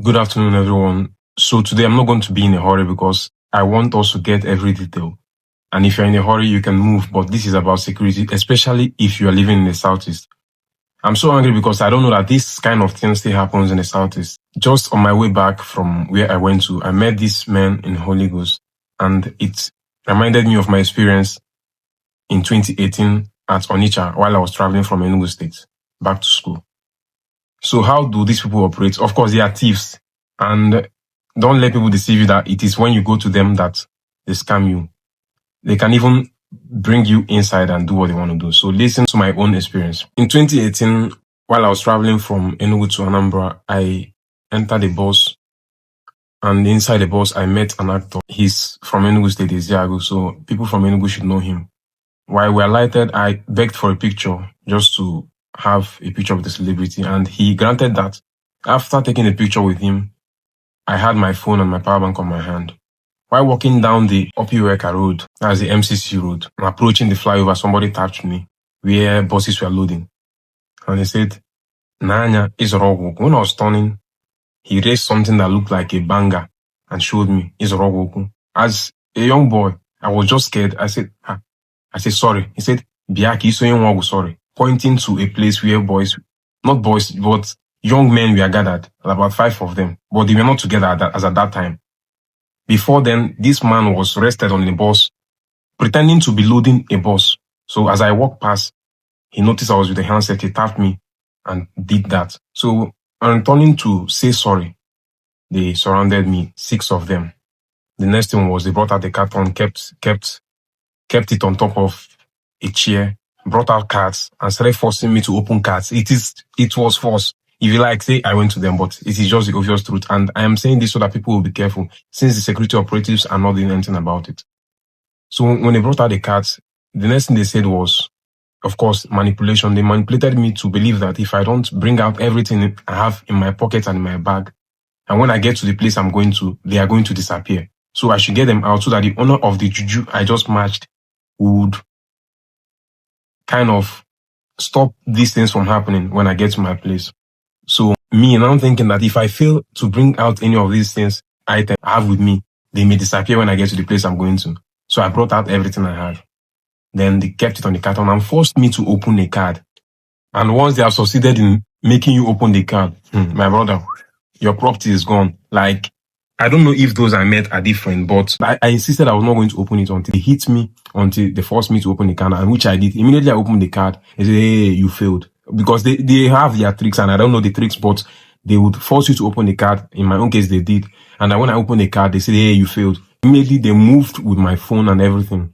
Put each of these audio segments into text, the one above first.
Good afternoon, everyone. So today I'm not going to be in a hurry because I want us to get every detail. And if you're in a hurry, you can move, but this is about security, especially if you are living in the Southeast. I'm so angry because I don't know that this kind of thing still happens in the Southeast. Just on my way back from where I went to, I met this man in Holy Ghost, and it reminded me of my experience in 2018 at Onitsha while I was traveling from Enugu State back to school. So how do these people operate? Of course, they are thieves. And don't let people deceive you that it is when you go to them that they scam you. They can even bring you inside and do what they want to do. So listen to my own experience. In 2018, while I was traveling from Enugu to Anambra, I entered a bus. And inside the bus, I met an actor. He's from Enugu State, Eziago. So people from Enugu should know him. While we alighted, I begged for a picture just to have a picture with the celebrity, and he granted that. After taking a picture with him, I had my phone and my power bank on my hand. While walking down the Opiweka road, that's the MCC road, and approaching the flyover, somebody tapped me where buses were loading. And he said, Nanya is Rogo. When I was turning, he raised something that looked like a banger and showed me is Rogo. As a young boy, I was just scared. I said, sorry. He said, Biaki, so sorry. Pointing to a place where not boys, but young men were gathered, about 5 of them, but they were not together as at that time. Before then, this man was rested on the bus, pretending to be loading a bus. So as I walked past, he noticed I was with a handset, he tapped me and did that. So on turning to say sorry, they surrounded me, 6 of them. The next thing was they brought out the carton, kept it on top of a chair, brought out cards and started forcing me to open cards. It was force. If you like, say I went to them, but it is just the obvious truth. And I am saying this so that people will be careful, since the security operatives are not doing anything about it. So when they brought out the cards, the next thing they said was, of course, manipulation. They manipulated me to believe that if I don't bring out everything I have in my pocket and in my bag, and when I get to the place I'm going to, they are going to disappear. So I should get them out so that the owner of the juju I just matched would kind of stop these things from happening when I get to my place. So me, and I'm thinking that if I fail to bring out any of these things I have with me, they may disappear when I get to the place I'm going to. So I brought out everything I had. Then they kept it on the carton and forced me to open a card. And once they have succeeded in making you open the card, my brother, your property is gone. Like, I don't know if those I met are different, but I insisted I was not going to open it until they hit me, until they forced me to open the card, and which I did. Immediately I opened the card, they said, hey, you failed. Because they have their tricks, and I don't know the tricks, but they would force you to open the card. In my own case, they did. And when I opened the card, they said, hey, you failed. Immediately they moved with my phone and everything.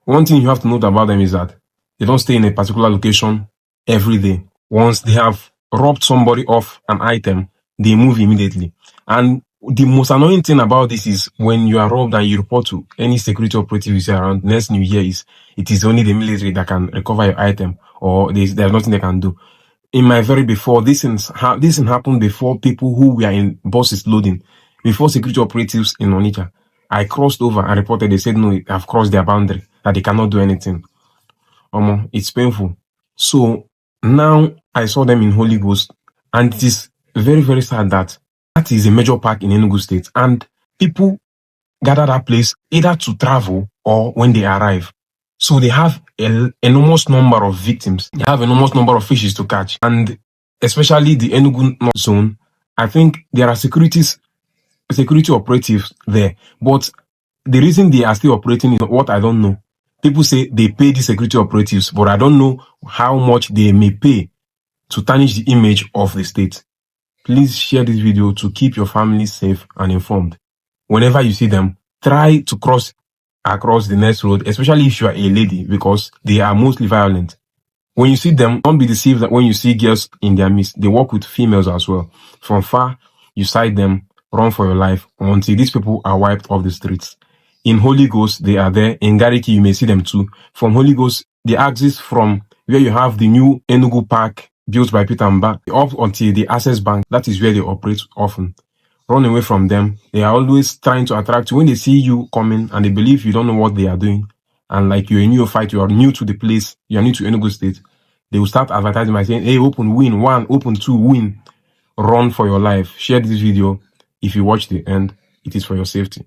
One thing you have to note about them is that they don't stay in a particular location every day. Once they have robbed somebody of an item, they move immediately. And the most annoying thing about this is when you are robbed and you report to any security operative you see around, next new year is, it is only the military that can recover your item, or there's nothing they can do. In my very before, this happened before people who were in buses loading, before security operatives in Onitsha. I crossed over and reported, they said, no, I've crossed their boundary, that they cannot do anything. It's painful. So now I saw them in Holy Ghost, and it is very, very sad that is a major park in Enugu State, and people gather that place either to travel or when they arrive. So they have an enormous number of victims. They have an enormous number of fishes to catch. And especially the Enugu North Zone, I think there are security operatives there. But the reason they are still operating is what I don't know. People say they pay the security operatives, but I don't know how much they may pay to tarnish the image of the state. Please share this video to keep your family safe and informed. Whenever you see them, try to cross across the next road, especially if you are a lady, because they are mostly violent. When you see them, don't be deceived that when you see girls in their midst, they work with females as well. From far, you sight them, run for your life until these people are wiped off the streets. In Holy Ghost, they are there. In Gariki, you may see them too. From Holy Ghost, the axis from where you have the new Enugu Park built by Peter Mba up until the Access Bank, that is where they operate often. Run away from them. They are always trying to attract you. When they see you coming and they believe you don't know what they are doing, and like you're a neophyte, you are new to the place, you are new to Enugu State, they will start advertising by saying, hey, open, win, 1, open, 2, win. run for your life. Share this video. If you watch the end, it is for your safety.